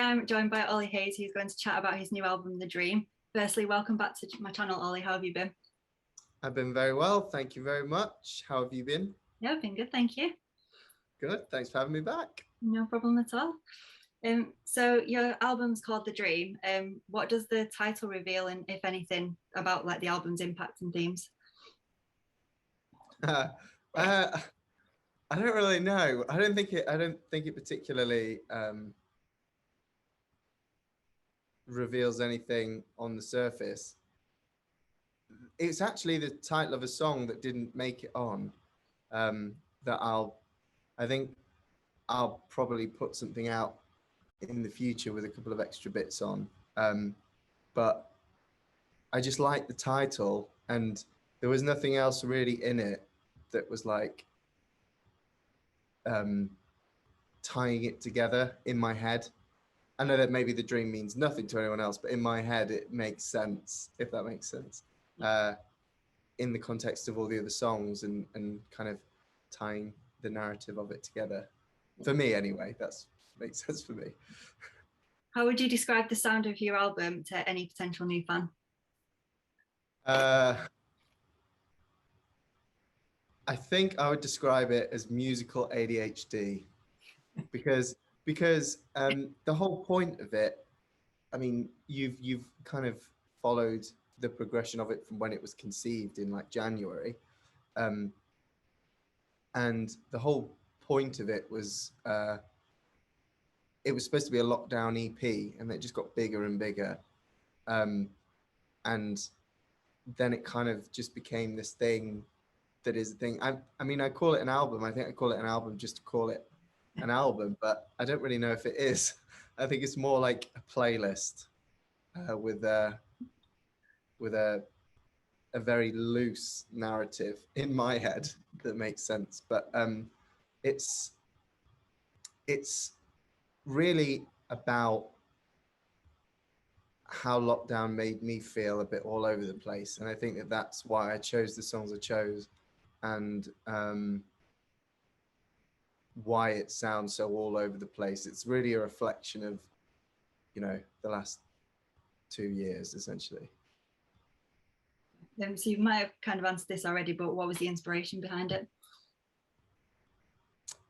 I'm joined by Ollie Hayes, who's going to chat about his new album, The Dream. Firstly, welcome back to my channel, Ollie. How have you been? I've been very well, thank you very much. How have you been? Yeah, I've been good, thank you. Good, thanks for having me back. No problem at all. So your album's called The Dream. What does the title reveal, and if anything, about like the album's impact and themes? uh, I don't really know. I don't think it particularly reveals anything on the surface. It's actually the title of a song that didn't make it on. That I think I'll probably put something out in the future with a couple of extra bits on. But I just liked the title, and there was nothing else really in it that was like um, tying it together in my head. I know that maybe the dream means nothing to anyone else, but in my head it makes sense, if that makes sense, uh, in the context of all the other songs and kind of tying the narrative of it together. For me, anyway, that's makes sense for me. How would you describe the sound of your album to any potential new fan? Uh, I think I would describe it as musical ADHD because the whole point of it, I mean, you've kind of followed the progression of it from when it was conceived in like January, um, and the whole point of it was supposed to be a lockdown EP, and it just got bigger and bigger, and then it kind of just became this thing that is a thing. I mean, I call it an album. I think I call it an album just to call it an album, but I don't really know if it is. I think it's more like a playlist with a very loose narrative in my head that makes sense. But it's it's really about how lockdown made me feel a bit all over the place, and I think that that's why I chose the songs I chose, and why it sounds so all over the place. It's really a reflection of, the last 2 years essentially. So you might have kind of answered this already, but what was the inspiration behind it?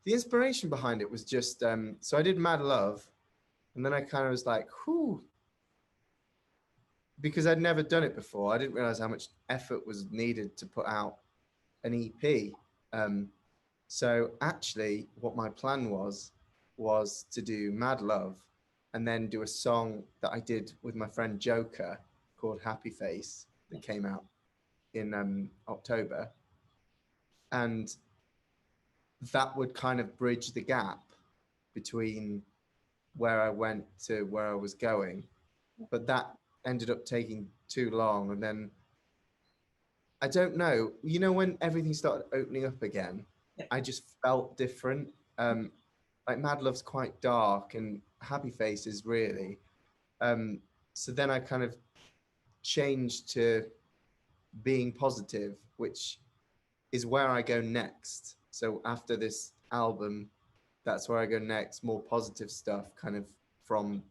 The inspiration behind it was just so I did Mad Love, and then I kind of was like, whew, because I'd never done it before. I didn't realize how much effort was needed to put out an EP. So actually, what my plan was to do Mad Love, and then do a song that I did with my friend Joker called Happy Face that came out in October, and that would kind of bridge the gap between where I went to where I was going. But that ended up taking too long, and then I don't know. When everything started opening up again, I just felt different. Like Mad Love's quite dark, and Happy Face is really. So then I kind of changed to being positive, which is where I go next. So after this album, that's where I go next. More positive stuff, kind of from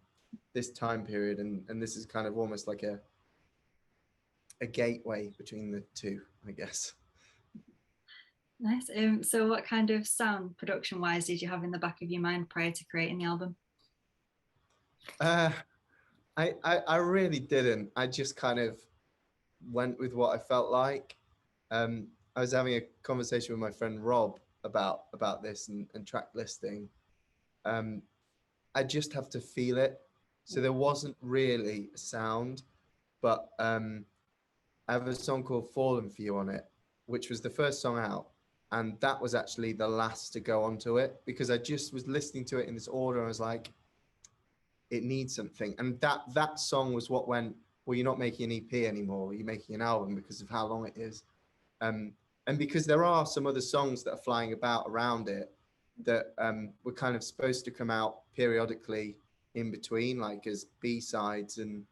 this time period, and this is kind of almost like a gateway between the two, I guess. Nice. So what kind of sound production wise did you have in the back of your mind prior to creating the album? Uh, I really didn't. I just kind of went with what I felt like. I was having a conversation with my friend Rob about this and track listing. I just have to feel it. So there wasn't really a sound, but I have a song called Fallen for You on it, which was the first song out. And that was actually the last to go onto it, because I just was listening to it in this order. And I was like, it needs something. And that song was what went, well, you're not making an EP anymore. You're making an album because of how long it is. And because there are some other songs that are flying about around it that were kind of supposed to come out periodically in between, like as B-sides and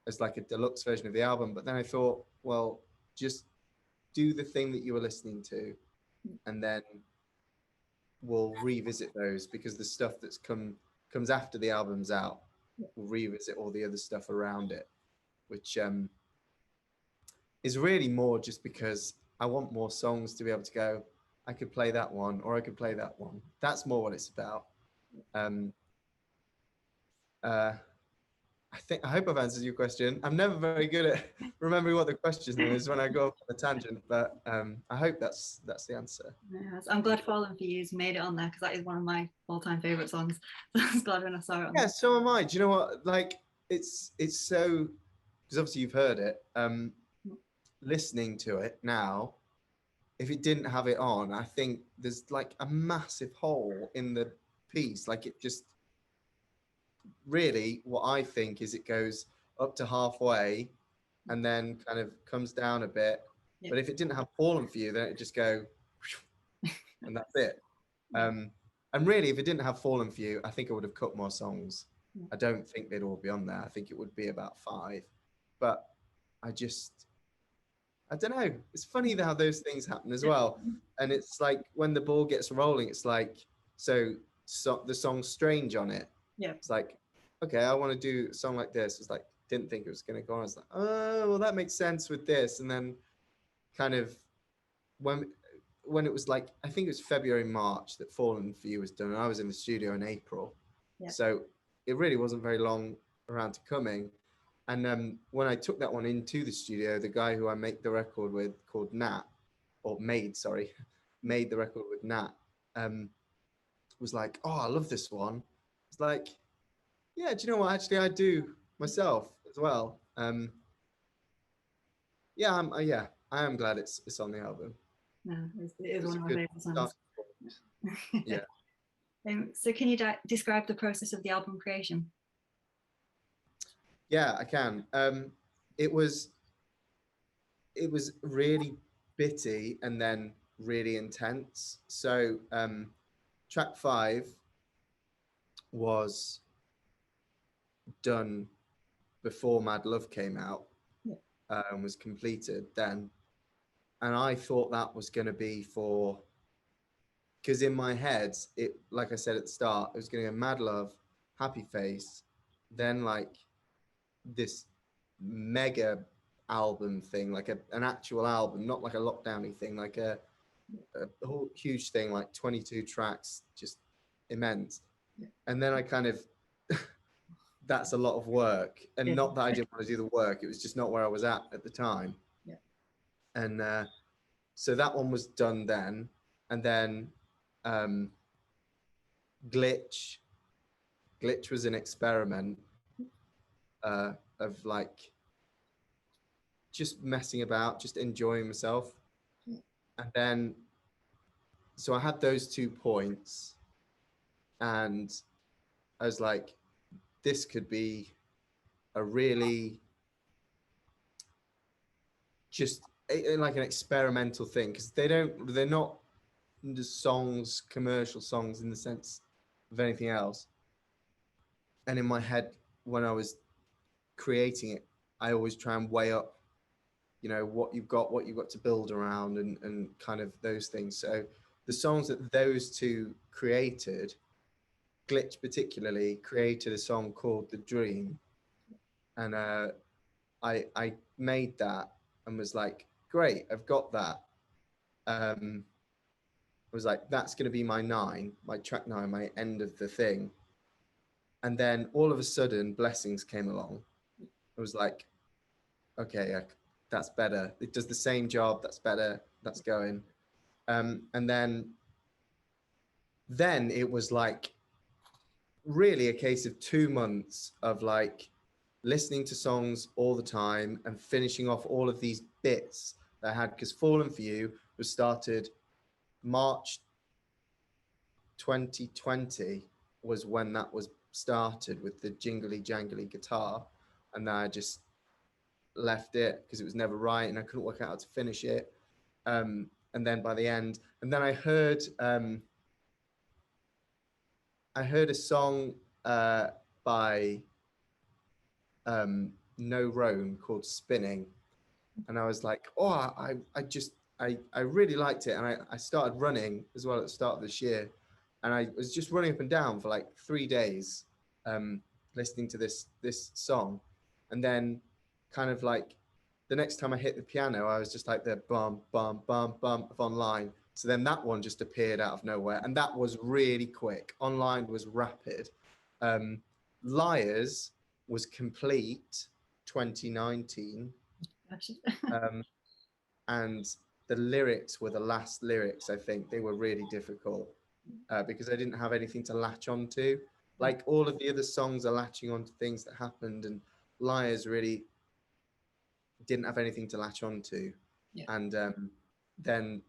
as like a deluxe version of the album. But then I thought, well, just do the thing that you were listening to, and then we'll revisit those, because the stuff that's come comes after the album's out. We'll revisit all the other stuff around it, which is really more just because I want more songs to be able to go, I could play that one or I could play that one. That's more what it's about. I hope I've answered your question. I'm never very good at remembering what the question is when I go off on a tangent, but I hope that's the answer. Yes, I'm glad Fallen for You's made it on there because that is one of my all-time favorite songs. So I was glad when I saw it on Yeah, there. so am I. Do you know what? Like, it's so, because obviously you've heard it. Listening to it now, if it didn't have it on, I think there's like a massive hole in the piece. Like, it just really, what I think is it goes up to halfway and then kind of comes down a bit. Yeah. But if it didn't have Fallen for You, then it just go and that's it. And really, if it didn't have Fallen for You, I think I would have cut more songs. I don't think they'd all be on there. I think it would be about 5. But I don't know. It's funny how those things happen as well. And it's like when the ball gets rolling, it's like, so the song Strange on it. Yeah. It's like, okay, I want to do a song like this. It's like, didn't think it was going to go on. I was like, oh, well, that makes sense with this. And then kind of when it was like, I think it was February, March that Fallen for You was done. And I was in the studio in April. Yeah. So it really wasn't very long around to coming. And when I took that one into the studio, the guy who I make the record with called Nat, made the record with Nat, was like, oh, I love this one. It's like, yeah, do you know what? Actually, I do myself as well. Yeah, I am glad it's on the album. No, it is one of my favorite songs. Yeah. So can you describe the process of the album creation? Yeah, I can. It was really bitty and then really intense. So track 5 was done before Mad Love came out, and was completed then. And I thought that was going to be for, because in my head, it, like I said at the start, it was going to go Mad Love, Happy Face, then like this mega album thing, like an actual album, not like a lockdowny thing, like a whole huge thing, like 22 tracks, just immense. And then I kind of, that's a lot of work. And not that I didn't want to do the work, it was just not where I was at the time. Yeah. And so that one was done then. And then Glitch was an experiment of like just messing about, just enjoying myself. And then, so I had those 2 points and I was like, this could be a really just like an experimental thing, because they're not just songs, commercial songs in the sense of anything else. And in my head, when I was creating it, I always try and weigh up, you know, what you've got to build around and kind of those things. So the songs that those 2 created, Glitch particularly created a song called The Dream. And I made that and was like, great, I've got that. I was like, that's going to be my 9, my track 9, my end of the thing. And then all of a sudden, Blessings came along. I was like, okay, that's better. It does the same job. That's better. That's going. And then it was like really a case of 2 months of like listening to songs all the time and finishing off all of these bits that I had, because Fallen for You was started March 2020 was when that was started with the jingly jangly guitar, and then I just left it because it was never right and I couldn't work out how to finish it. And then by the end, and then I heard a song by No Roan called Spinning, and I was like, oh, I really liked it, and I started running as well at the start of this year, and I was just running up and down for like 3 days, listening to this song, and then kind of like the next time I hit the piano, I was just like the bum bum bum bum of Online. So then that one just appeared out of nowhere, and that was really quick. Online was rapid. Liars was complete 2019, and the lyrics were the last lyrics. I think they were really difficult because I didn't have anything to latch onto. Like all of the other songs are latching onto things that happened, and Liars really didn't have anything to latch onto. Yeah. And then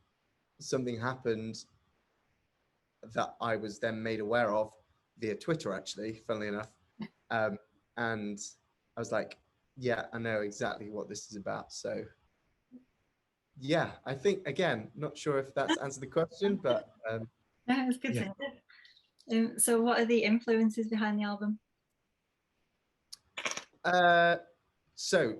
something happened that I was then made aware of via Twitter, actually, funnily enough. And I was like, yeah, I know exactly what this is about. So yeah, I think, again, not sure if that's answered the question, but yeah, it's good yeah. to know. So what are the influences behind the album? So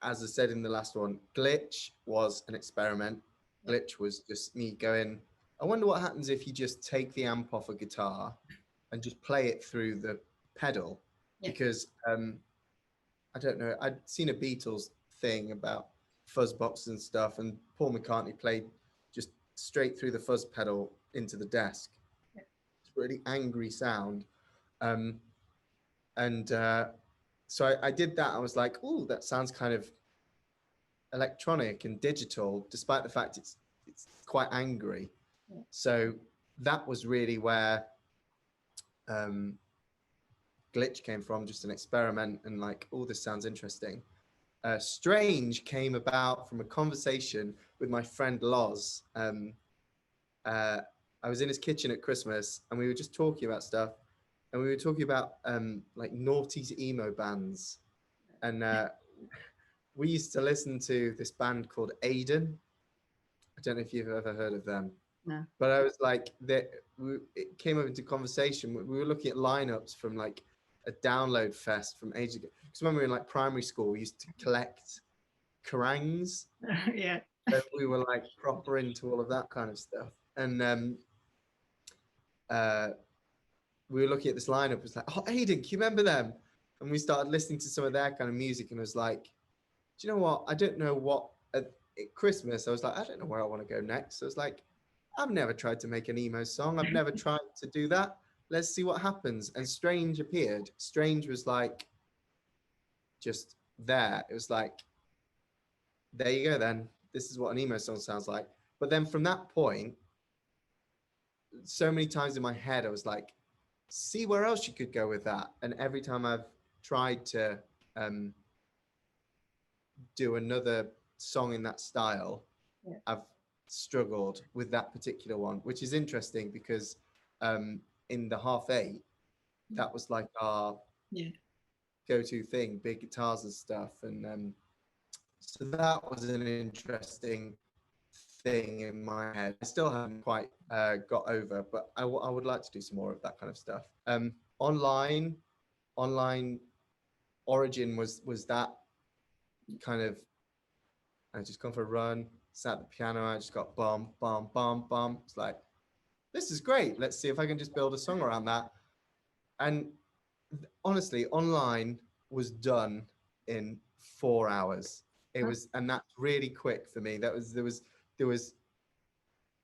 as I said in the last one, Glitch was an experiment. Glitch was just me going, I wonder what happens if you just take the amp off a guitar and just play it through the pedal. Because I don't know, I'd seen a Beatles thing about fuzz boxes and stuff, and Paul McCartney played just straight through the fuzz pedal into the desk. It's a really angry sound. So I did that. I was like, oh, that sounds kind of electronic and digital, despite the fact it's quite angry. So that was really where Glitch came from, just an experiment, and like, oh, this sounds interesting. Strange came about from a conversation with my friend Loz. I was in his kitchen at Christmas, and we were just talking about stuff, and we were talking about like noughties emo bands, and we used to listen to this band called Aiden. I don't know if you've ever heard of them. No. But I was like, it came up into conversation. We were looking at lineups from like a download fest from ages ago. Because when we were in like primary school, we used to collect Kerangs. Yeah. So we were like proper into all of that kind of stuff. And we were looking at this lineup. It was like, oh, Aiden, can you remember them? And we started listening to some of their kind of music, and I was like, do you know what? I don't know what. At Christmas, I was like, I don't know where I want to go next. So I was like, I've never tried to make an emo song. I've never tried to do that. Let's see what happens. And Strange appeared. Strange was like just there. It was like, there you go then. This is what an emo song sounds like. But then from that point, so many times in my head, I was like, see where else you could go with that. And every time I've tried to do another song in that style, I've struggled with that particular one, which is interesting because in the half eight, that was like our go-to thing, big guitars and stuff. And so that was an interesting thing in my head. I still haven't quite got over, but I would like to do some more of that kind of stuff. Online origin was that kind of, I just gone for a run, sat at the piano, I just got bum, bum, bum, bum. It's like, this is great. Let's see if I can just build a song around that. And honestly, Online was done in 4 hours. It was, and that's really quick for me. There was the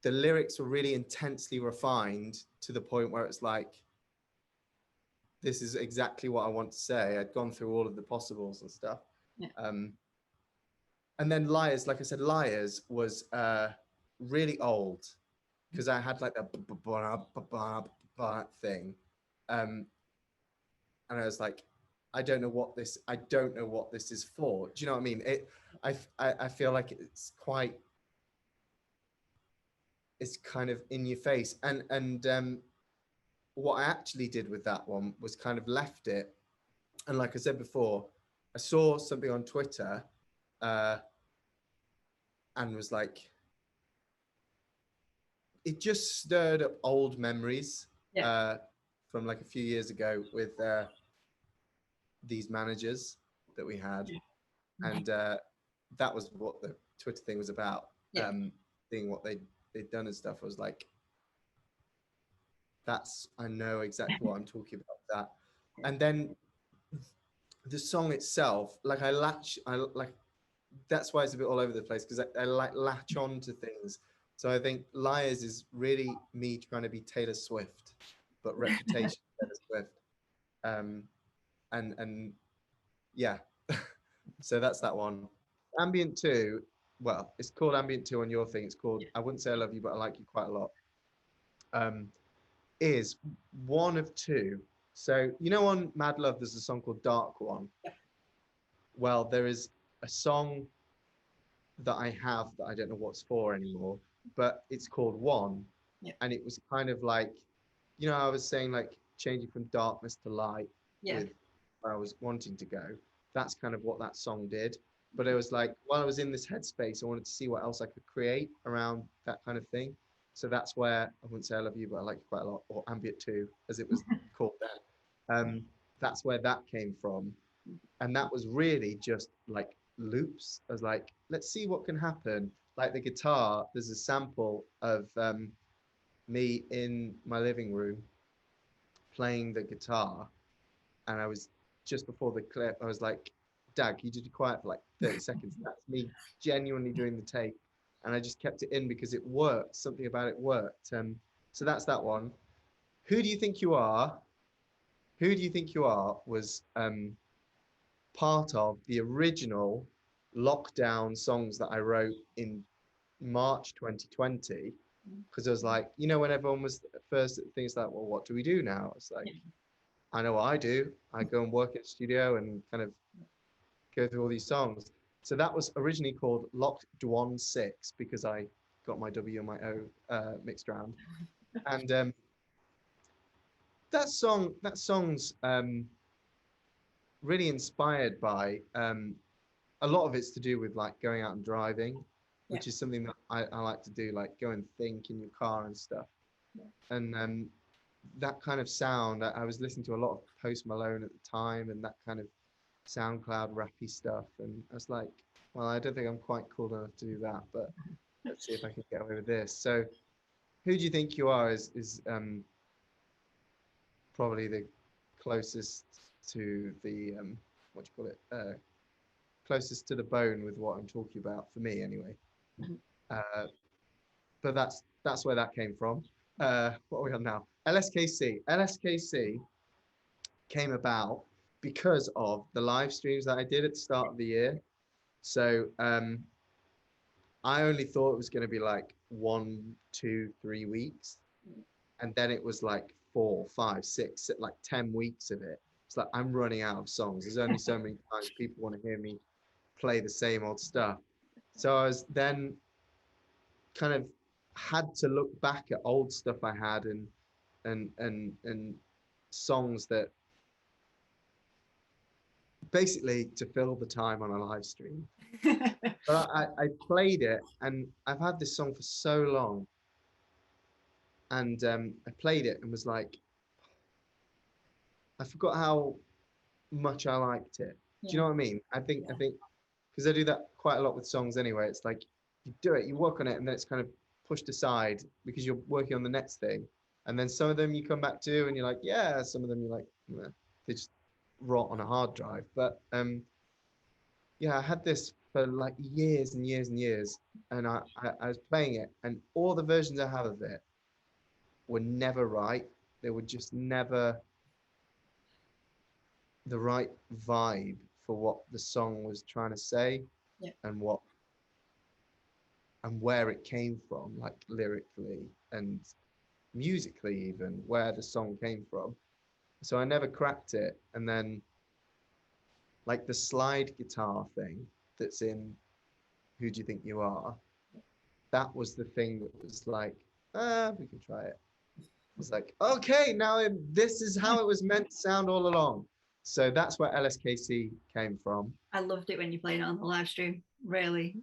lyrics were really intensely refined to the point where it's like, this is exactly what I want to say. I'd gone through all of the possibles and stuff. And then Liars, like I said, Liars was really old because I had like a thing. And I was like, I don't know what this is for. Do you know what I mean? I feel like it's kind of in your face. And what I actually did with that one was kind of left it. And like I said before, I saw something on Twitter and was like, it just stirred up old memories from like a few years ago with these managers that we had. And that was what the Twitter thing was about. Seeing what they'd done and stuff. I was like, That's, I know exactly what I'm talking about. That, and then the song itself, like I like, that's why it's a bit all over the place, because I like latch on to things. So I think Liars is really me trying to be Taylor Swift, but reputation Taylor Swift. And yeah, so that's that one. Ambient 2, well, it's called Ambient 2 on your thing. It's called I Wouldn't Say I Love You, but I Like You Quite a Lot. Um, is one of two. So, you know, on Mad Love, there's a song called Dark One. Well, there is a song that I have that I don't know what's for anymore, but it's called One. Yeah. And it was kind of like, you know, I was saying like changing from darkness to light with where I was wanting to go. That's kind of what that song did. But it was like, while I was in this headspace, I wanted to see what else I could create around that kind of thing. So that's where I wouldn't say I love you, but I like you quite a lot, or Ambient 2, as it was called then. That's where that came from. And that was really just like loops. I was like, let's see what can happen. Like the guitar, there's a sample of me in my living room playing the guitar, and I was just before the clip, I was like, Dag, you did it quiet for like 30 seconds. That's me genuinely doing the take. And I just kept it in because it worked. Something about it worked. So that's that one. Who Do You Think You Are? Who Do You Think You Are was part of the original lockdown songs that I wrote in March 2020. Because I was like, you know, when everyone was first things like, well, what do we do now? It's like, I know what I do. I go and work at studio and kind of go through all these songs. So that was originally called Locked Dwan 6 because I got my W and my O mixed around. And that song's really inspired by a lot of it's to do with like going out and driving, which is something that I like to do, like go and think in your car and stuff. And that kind of sound, I was listening to a lot of Post Malone at the time and that kind of SoundCloud rappy stuff. And I was like, well, I don't think I'm quite cool enough to do that, but let's see if I can get away with this. So Who Do You Think You Are is probably the closest to the, what do you call it? Closest to the bone with what I'm talking about for me anyway. Uh, but that's where that came from. What are we on now? LSKC. LSKC came about because of the live streams that I did at the start of the year. So I only thought it was going to be like 1, 2, 3 weeks, and then it was like 4, 5, 6, like 10 weeks of it. It's like I'm running out of songs. There's only so many times people want to hear me play the same old stuff. So I was then kind of had to look back at old stuff I had and songs that basically to fill the time on a live stream. But I played it, and I've had this song for so long, and I played it and was like, I forgot how much I liked it. Do you know what I mean? I think because I do that quite a lot with songs anyway. It's like you do it, you work on it, and then it's kind of pushed aside because you're working on the next thing. And then some of them you come back to, and you're like, yeah. Some of them you're like, meh, they just rot on a hard drive. But yeah, I had this for like years and years and years, and I was playing it, and all the versions I have of it were never right. They were just never the right vibe for what the song was trying to say, and what and where it came from, like lyrically and musically, even where the song came from. So I never cracked it. And then like the slide guitar thing that's in Who Do You Think You Are? That was the thing that was like, we can try it. I was like, okay, now this is how it was meant to sound all along. So that's where LSKC came from. I loved it when you played it on the live stream. Really.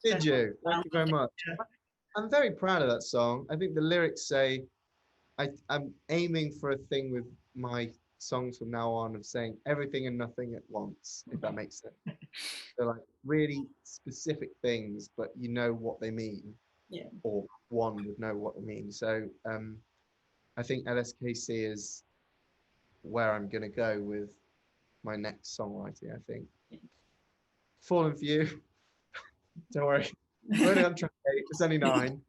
Did you? Thank you very much. I'm very proud of that song. I think the lyrics say, I'm aiming for a thing with my songs from now on of saying everything and nothing at once, if that makes sense. They're like really specific things, but you know what they mean. Yeah. Or one would know what they mean. So I I think LSKC is where I'm gonna go with my next songwriting. I think Fallen for You. Don't worry, we're only on track 8. It's only 9.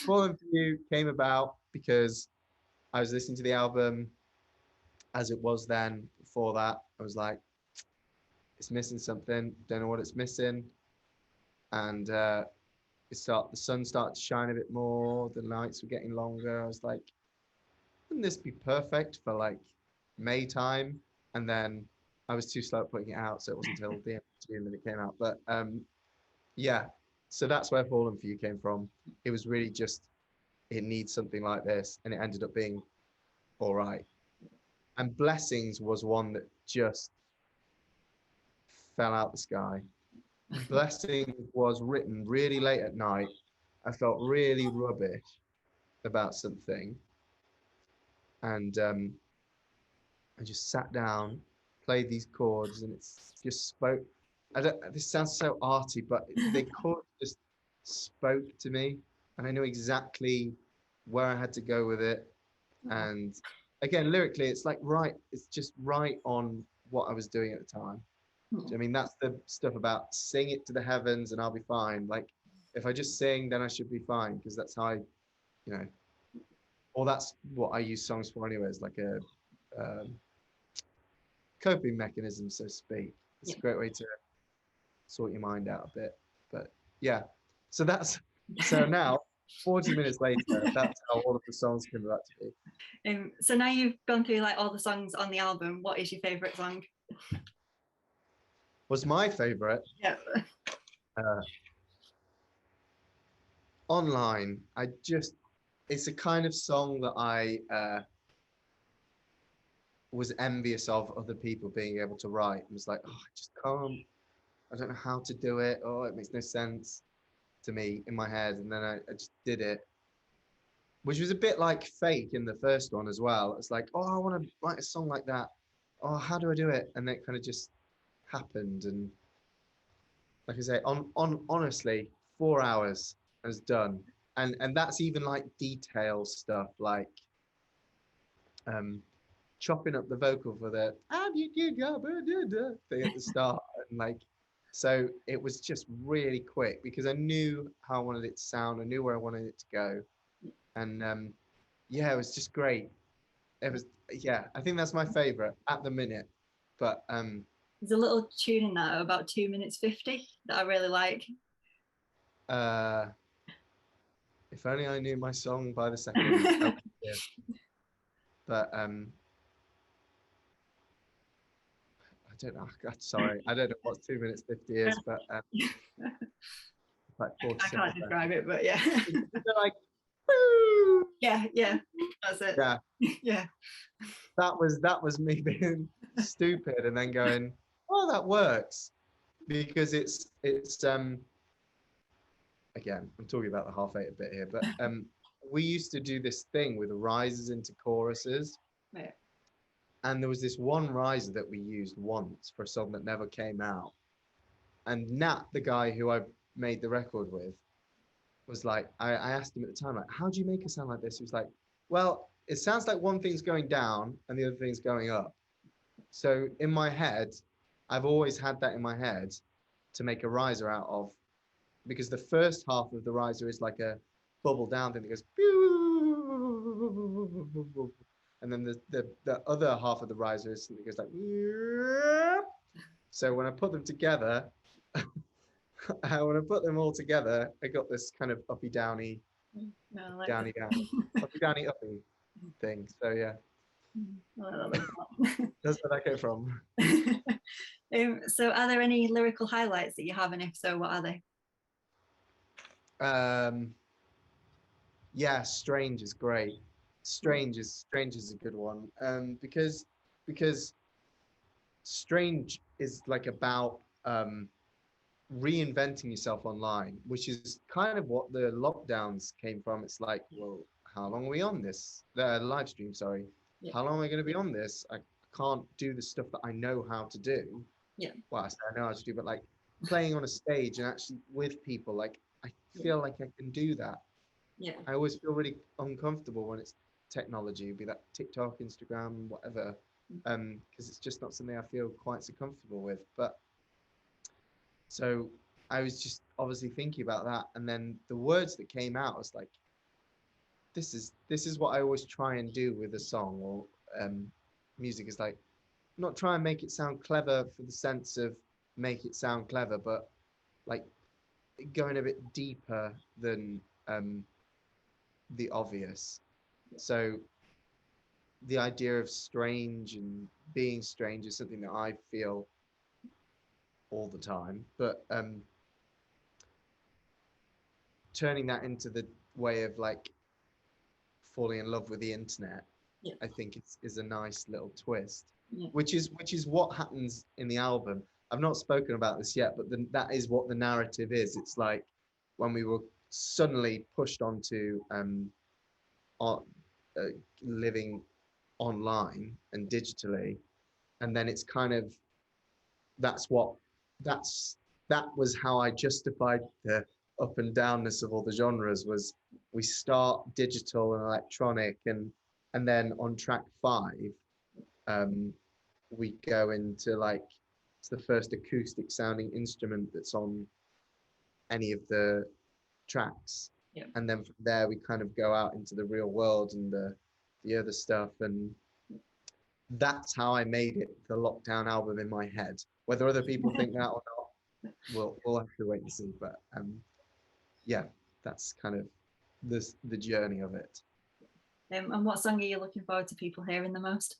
Fallen for You came about because I was listening to the album as it was then. Before that, I was like, it's missing something. Don't know what it's missing. And the sun started to shine a bit more. The nights were getting longer. I was like, wouldn't this be perfect for like May time? And then I was too slow at putting it out, so it wasn't until the end of June that it came out. But yeah, so that's where Fallen for You came from. It was really just, it needs something like this, and it ended up being all right. And Blessings was one that just fell out the sky. Blessings was written really late at night. I felt really rubbish about something, and I just sat down, played these chords, and it's just spoke. I don't. This sounds so arty, but the chords just spoke to me, and I knew exactly where I had to go with it. And again, lyrically, it's like right. It's just right on what I was doing at the time. I mean, that's the stuff about sing it to the heavens and I'll be fine. Like, if I just sing, then I should be fine, because that's how I, you know, or that's what I use songs for anyway. It's like a coping mechanism, so to speak. It's a great way to sort your mind out a bit. But yeah, so now 40 minutes later, that's how all of the songs came about to be. So now you've gone through like all the songs on the album. What is your favourite song? Was my favorite? Yeah. Online. It's a kind of song that I was envious of other people being able to write. It was like, oh, I just can't. I don't know how to do it. Oh, it makes no sense to me in my head. And then I just did it, which was a bit like Fake in the first one as well. It's like, oh, I want to write a song like that. Oh, how do I do it? And it kind of just happened. And like I say, honestly, 4 hours is done. And that's even like detail stuff, like chopping up the vocal for the thing at the start, and like, so it was just really quick because I knew how I wanted it to sound, I knew where I wanted it to go, and yeah, it was just great. It was, yeah, I think that's my favorite at the minute. But there's a little tune in that about 2 minutes 50 that I really like. If only I knew my song by the second. But I don't know. God, sorry, I don't know what 2 minutes 50 is, but like 40 I can't describe it, but yeah. like, yeah, that's it. Yeah, yeah. That was me being stupid and then going, oh, that works, because it's again, I'm talking about the half eight a bit here, but we used to do this thing with rises into choruses. Yeah. And there was this one riser that we used once for a song that never came out. And Nat, the guy who I made the record with, was like, I asked him at the time, like, how do you make a sound like this? He was like, well, it sounds like one thing's going down and the other thing's going up. So in my head, I've always had that in my head to make a riser out of, because the first half of the riser is like a bubble down thing that goes, and then the other half of the riser is something that goes like, so when I put them together, when I put them all together, I got this kind of uppy downy, like downy downy, uppy downy uppy thing. So yeah, that's where that came from. So are there any lyrical highlights that you have, and if so, what are they? Yeah, Strange is great. Strange is a good one, because Strange is like about reinventing yourself online, which is kind of what the lockdowns came from. It's like, well, how long are we on this live stream? Sorry, yeah. How long am I going to be on this? I can't do the stuff that I know how to do. Yeah. Well, I say I know how to do, but like playing on a stage and actually with people, like I feel like I can do that. Yeah. I always feel really uncomfortable when it's technology, be that TikTok, Instagram, whatever, because it's just not something I feel quite so comfortable with. But so I was just obviously thinking about that, and then the words that came out, I was like, this is what I always try and do with a song or music, is like not try and make it sound clever for the sense of make it sound clever, but like going a bit deeper than the obvious. So the idea of strange and being strange is something that I feel all the time, but turning that into the way of like falling in love with the internet, I think is a nice little twist, which is what happens in the album. I've not spoken about this yet, but that is what the narrative is. It's like when we were suddenly pushed onto living online and digitally, and then it's kind of that's that was how I justified the up and downness of all the genres. Was we start digital and electronic, and then on track 5 we go into like it's the first acoustic sounding instrument that's on any of the tracks, and then from there we kind of go out into the real world and the other stuff, and that's how I made it the Lockdown album in my head. Whether other people think that or not, we'll have to wait and see. But yeah, that's kind of the journey of it. And what song are you looking forward to people hearing the most?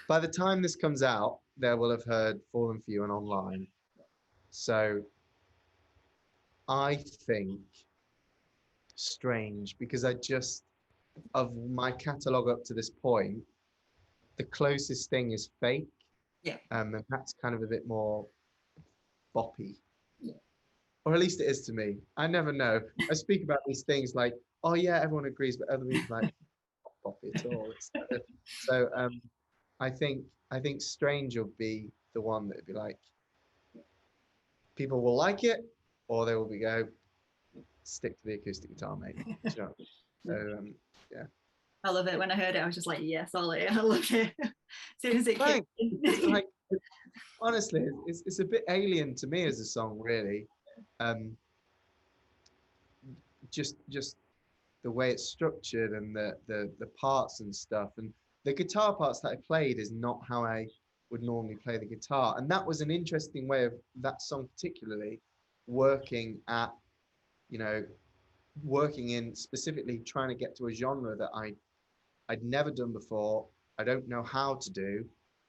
By the time this comes out, they will have heard Fallen for You and Online. So I think Strange, because I just, of my catalogue up to this point, the closest thing is Fake. And that's kind of a bit more boppy. Or at least it is to me. I never know. I speak about these things like, oh yeah, everyone agrees, but other people like not boppy at all. It's kind of, so I think Strange will be the one that would be like, people will like it, or they will be go, stick to the acoustic guitar, mate. You know? So yeah. I love it. When I heard it, I was just like, yes, Ollie, I love it. As soon as it kicked in. Like, honestly, it's a bit alien to me as a song, really. Just the way it's structured and the parts and stuff, and the guitar parts that I played is not how I would normally play the guitar, and that was an interesting way of that song particularly working at, working in specifically trying to get to a genre that I'd never done before. I don't know how to do,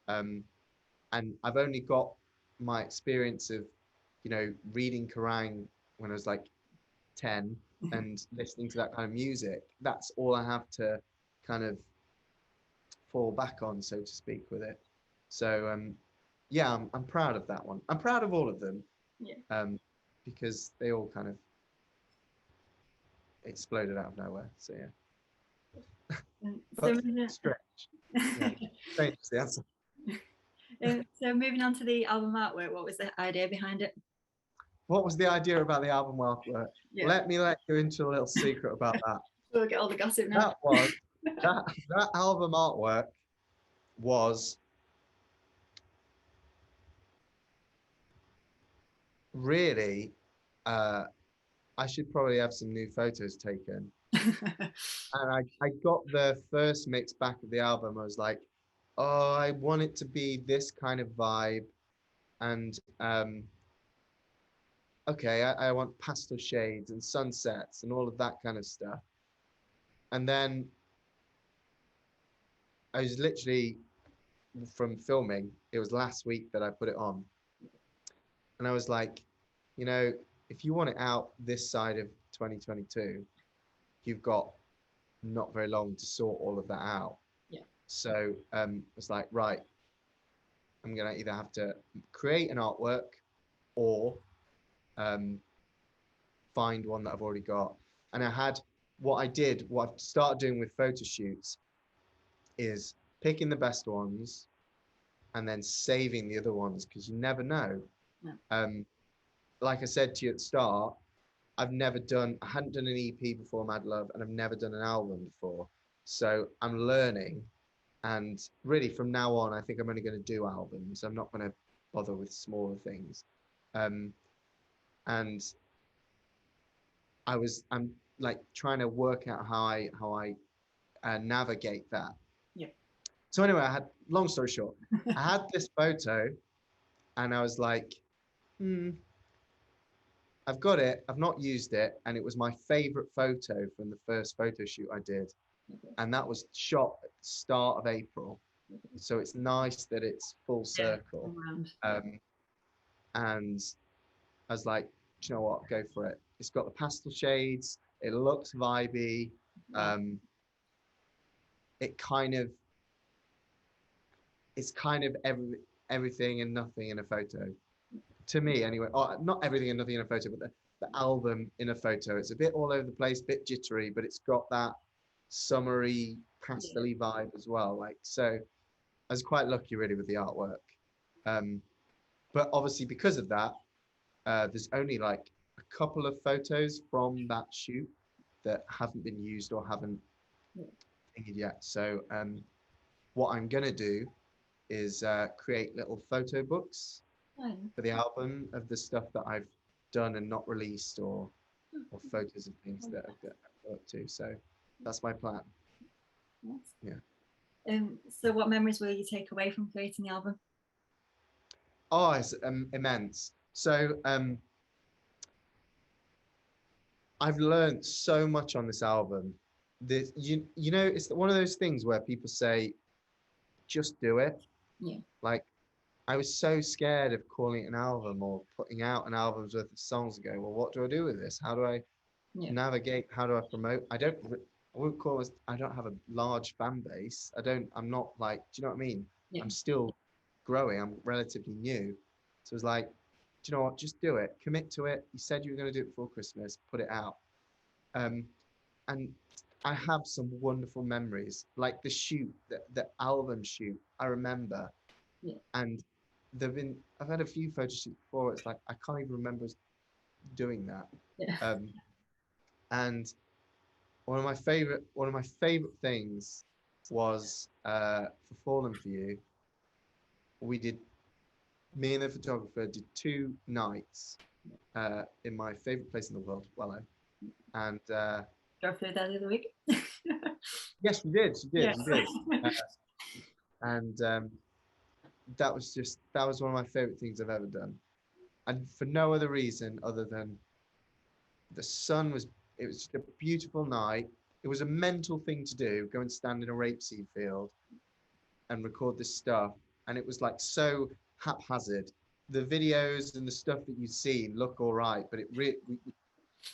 and I've only got my experience of, reading Kerrang when I was like 10 and listening to that kind of music. That's all I have to kind of fall back on, so to speak, with it. So yeah, I'm proud of that one. I'm proud of all of them, because they all kind of exploded out of nowhere. So yeah. But strange. Yeah, strange is the answer. So moving on to the album artwork, what was the idea behind it? What was the idea about the album artwork? Let me let you into a little secret about that. We'll get all the gossip now. That album artwork was really, I should probably have some new photos taken. And I got the first mix back of the album. I was like, oh, I want it to be this kind of vibe. And okay, I want pastel shades and sunsets and all of that kind of stuff. And then I was literally, from filming, it was last week that I put it on. And I was like, if you want it out this side of 2022, you've got not very long to sort all of that out. So it's like, right, I'm going to either have to create an artwork or find one that I've already got. And what I've started doing with photo shoots is picking the best ones and then saving the other ones, because you never know. Like I said to you at the start, I hadn't done an EP before Mad Love, and I've never done an album before. So I'm learning. And really from now on, I think I'm only going to do albums. I'm not going to bother with smaller things. Um, and I'm like trying to work out how I navigate that. Yeah. So anyway, long story short, I had this photo and I was like, I've got it. I've not used it. And it was my favorite photo from the first photo shoot I did. Okay. And that was shot at the start of April. So it's nice that it's full circle. And I was like, do you know what? Go for it. It's got the pastel shades. It looks vibey. It kind of, it's kind of everything and nothing in a photo. To me, anyway. Oh, not everything and nothing in a photo, but the album in a photo. It's a bit all over the place, a bit jittery, but it's got that summery, pastel-y vibe as well. Like, so I was quite lucky really with the artwork. But obviously because of that, there's only like a couple of photos from that shoot that haven't been used or haven't thingied yet. So what I'm gonna do is create little photo books for the album of the stuff that I've done and not released, or photos of things that I've got up to. So that's my plan. Yeah. So what memories will you take away from creating the album? Oh, it's immense. So I've learned so much on this album. You know, it's one of those things where people say, just do it. Yeah. Like, I was so scared of calling it an album or putting out an album's worth of songs and going, well, what do I do with this? How do I navigate? How do I promote? I wouldn't call it, I don't have a large fan base. I'm not like, do you know what I mean? Yeah. I'm still growing. I'm relatively new. So it's like, do you know what? Just do it. Commit to it. You said you were going to do it before Christmas. Put it out. And I have some wonderful memories, like the shoot, the album shoot. I remember. Yeah. And I've had a few photo shoots before. It's like I can't even remember doing that. Yeah. And one of my favorite things was for Fallen for You. Me and the photographer did 2 nights in my favorite place in the world, Wellow, and drove through there the other week. Yes, you did. You did. And that was one of my favorite things I've ever done, and for no other reason other than the sun was. It was just a beautiful night. It was a mental thing to do, go and stand in a rapeseed field and record this stuff, and it was like so haphazard. The videos and the stuff that you've seen look all right, but we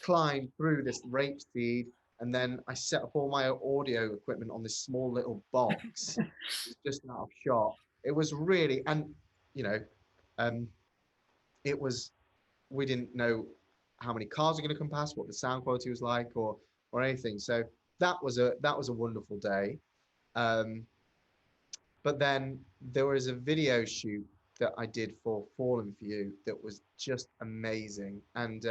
climbed through this rapeseed, and then I set up all my audio equipment on this small little box. It was just out of shot. It was really, and you know, it was. We didn't know how many cars were going to come past, what the sound quality was like, or anything. So that was a wonderful day. But then there was a video shoot that I did for Fallen for You that was just amazing, and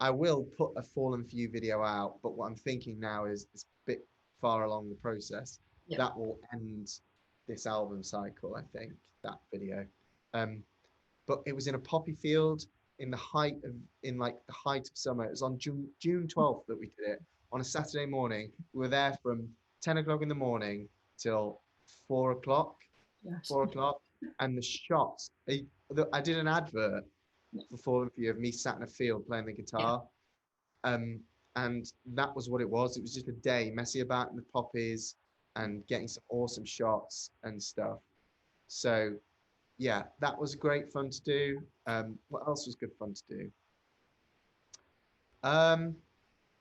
I will put a Fallen for You video out, but what I'm thinking now is it's a bit far along the process. Yeah. That will end this album cycle, I think, that video. But it was in a poppy field in the height of summer. It was on June 12th that we did it, on a Saturday morning. We were there from 10 o'clock in the morning till 4 o'clock. Yes. 4 o'clock. And the shots, I did an advert for Fallen for You of me sat in a field playing the guitar. Yeah. And that was what it was. It was just a day messy about in the poppies and getting some awesome shots and stuff. So yeah, that was great fun to do. What else was good fun to do?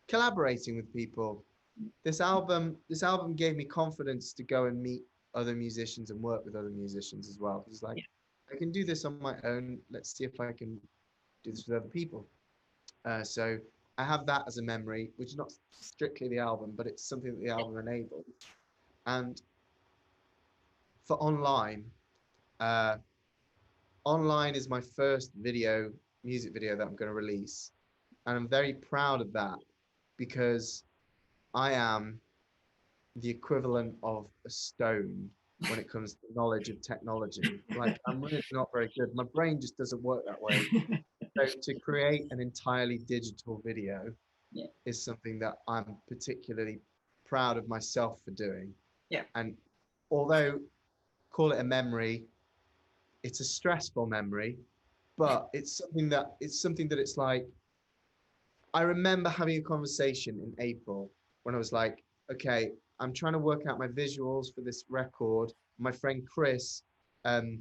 Collaborating with people. This album gave me confidence to go and meet other musicians and work with other musicians as well. It's like, I can do this on my own. Let's see if I can do this with other people. So I have that as a memory, which is not strictly the album, but it's something that the album enabled. And for online, online is my first music video that I'm going to release. And I'm very proud of that because I am the equivalent of a stone when it comes to knowledge of technology. Like, I'm really not very good. My brain just doesn't work that way. So to create an entirely digital video Yeah. is something that I'm particularly proud of myself for doing. Yeah. And although call it a memory, it's a stressful memory, but it's something that it's like, I remember having a conversation in April when I was like, okay, I'm trying to work out my visuals for this record. My friend Chris, um,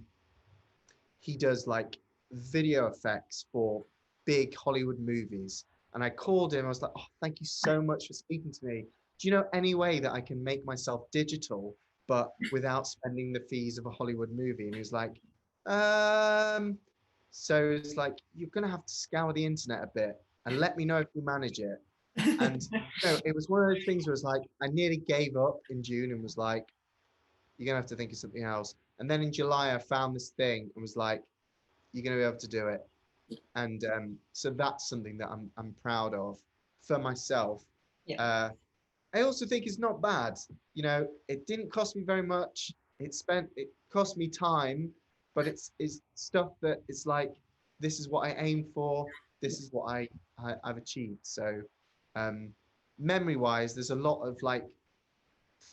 he does like video effects for big Hollywood movies. And I called him, I was like, oh, thank you so much for speaking to me. Do you know any way that I can make myself digital, but without spending the fees of a Hollywood movie? And he was like, um, so it's like, you're going to have to scour the internet a bit and let me know if you manage it. And it was one of those things where it's like, I nearly gave up in June and was like, you're going to have to think of something else. And then in July, I found this thing and was like, you're going to be able to do it. And so that's something that I'm proud of for myself. Yeah. I also think it's not bad. It didn't cost me very much. It cost me time, but it's stuff that it's like, this is what I aim for. This is what I've achieved. So memory wise, there's a lot of like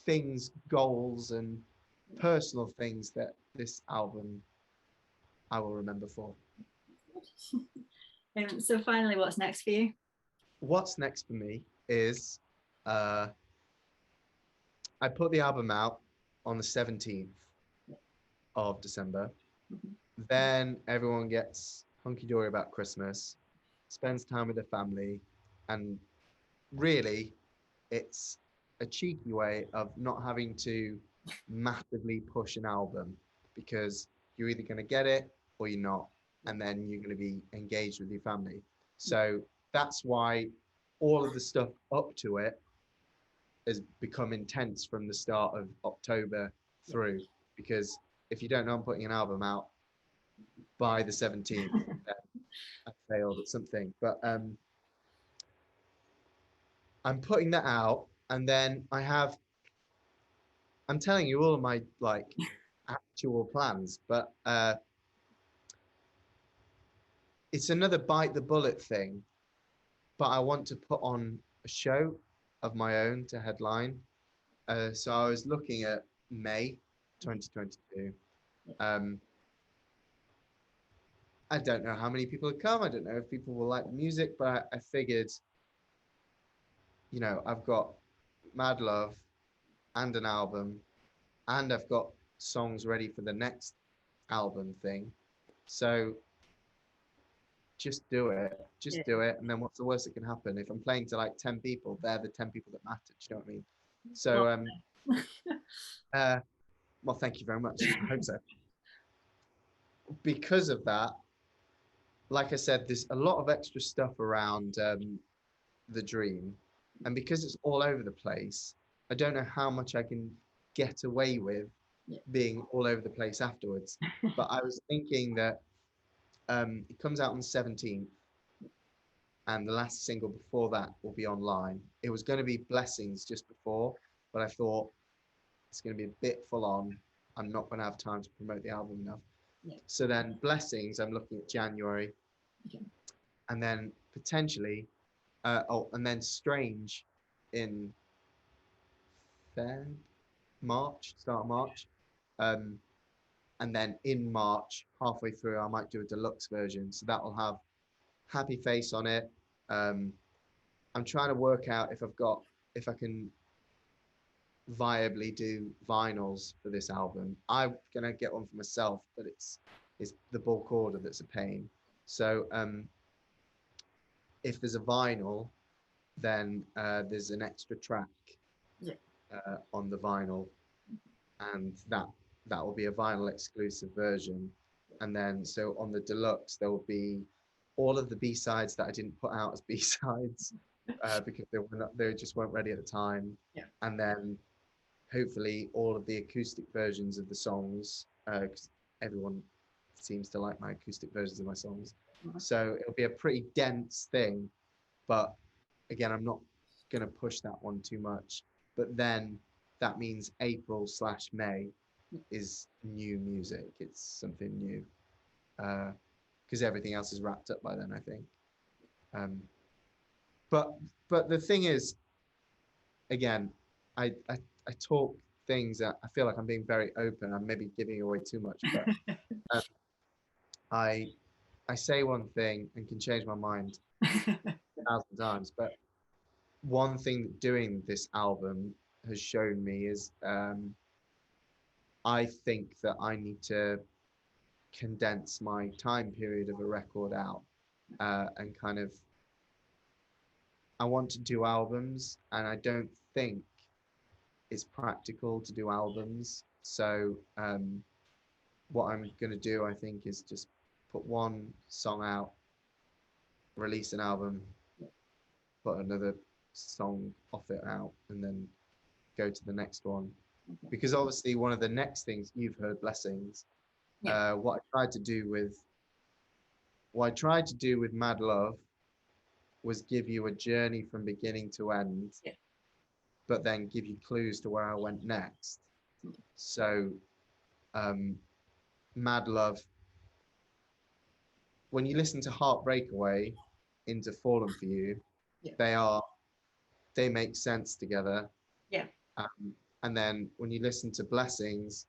things, goals and personal things that this album I will remember for. So finally, what's next for you? What's next for me is uh, I put the album out on the 17th of December. Mhm. Then everyone gets hunky-dory about Christmas, spends time with their family, and really it's a cheeky way of not having to massively push an album, because you're either going to get it or you're not, and then you're going to be engaged with your family. So that's why all of the stuff up to it has become intense from the start of October through, because if you don't know I'm putting an album out by the 17th, then I failed at something. But I'm putting that out, and then I'm telling you all of my like actual plans, but it's another bite the bullet thing. But I want to put on a show of my own to headline. So I was looking at May 2022. I don't know how many people would come. I don't know if people will like the music, but I figured, I've got Mad Love and an album, and I've got songs ready for the next album thing. So just do it. Just do it. And then what's the worst that can happen? If I'm playing to like 10 people, they're the 10 people that matter. Do you know what I mean? So, well, thank you very much. I hope so. Because of that, like I said, there's a lot of extra stuff around the dream. And because it's all over the place, I don't know how much I can get away with being all over the place afterwards. But I was thinking that it comes out on the 17th, and the last single before that will be online. It was going to be Blessings just before, but I thought it's going to be a bit full on. I'm not going to have time to promote the album enough. So then Blessings, I'm looking at January. And then potentially, and then Strange in March, start of March. And then in March, halfway through, I might do a deluxe version. So that will have Happy Face on it. I'm trying to work out if I can viably do vinyls for this album. I'm gonna get one for myself, but it's the bulk order that's a pain. So if there's a vinyl, then there's an extra track on the vinyl, and that will be a vinyl exclusive version. And then so on the deluxe there will be all of the B-sides that I didn't put out as B-sides because they just weren't ready at the time. And then hopefully all of the acoustic versions of the songs, because everyone seems to like my acoustic versions of my songs. So it'll be a pretty dense thing. but again, I'm not going to push that one too much. But then that means April/May is new music. It's something new, because everything else is wrapped up by then, I think. But the thing is, again, I talk things that I feel like I'm being very open. I'm maybe giving away too much, but I say one thing and can change my mind 1,000 times. But one thing that doing this album has shown me is I think that I need to condense my time period of a record out, and kind of, I want to do albums, and I don't think it's practical to do albums. So what I'm going to do, I think, is just put one song out, release an album, put another song off it out, and then go to the next one. Because obviously one of the next things you've heard, Blessings, what I tried to do with Mad Love was give you a journey from beginning to end, but then give you clues to where I went next. So Mad Love, when you listen to Heartbreakaway into Fallen for You, they make sense together. And then when you listen to Blessings,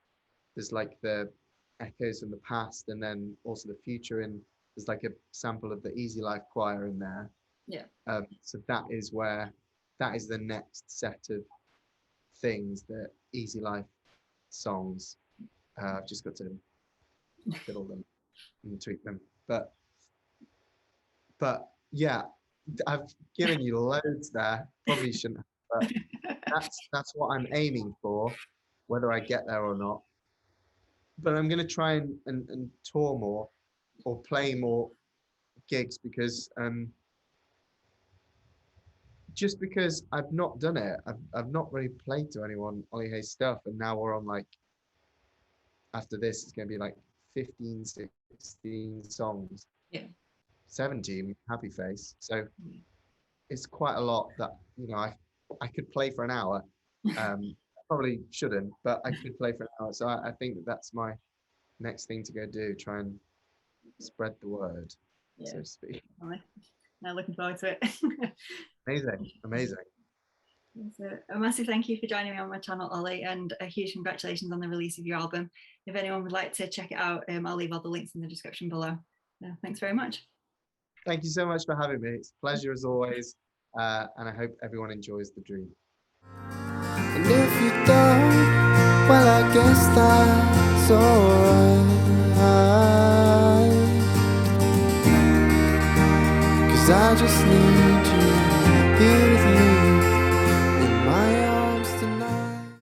there's like the echoes from the past, and then also the future, and there's like a sample of the Easy Life Choir in there. So that is the next set of things, the Easy Life songs. I've just got to fiddle them and tweak them. But yeah, I've given you loads there. Probably shouldn't have, but that's what I'm aiming for, whether I get there or not. But I'm going to try and tour more or play more gigs, because just because I've not done it. I've not really played to anyone Ollie Hayes stuff, and now we're on, like, after this it's going to be like 15, 16 songs. 17, Happy Face. So it's quite a lot that, I could play for an hour. Probably shouldn't, but I could play for an hour. So I think that's my next thing to go do, try and spread the word, so to speak. Now looking forward to it. Amazing. So a massive thank you for joining me on my channel, Ollie, and a huge congratulations on the release of your album. If anyone would like to check it out, I'll leave all the links in the description below. Thanks very much. Thank you so much for having me. It's a pleasure as always, and I hope everyone enjoys the dream. And if you don't, well, I guess that's alright. 'Cause I just need you here with me.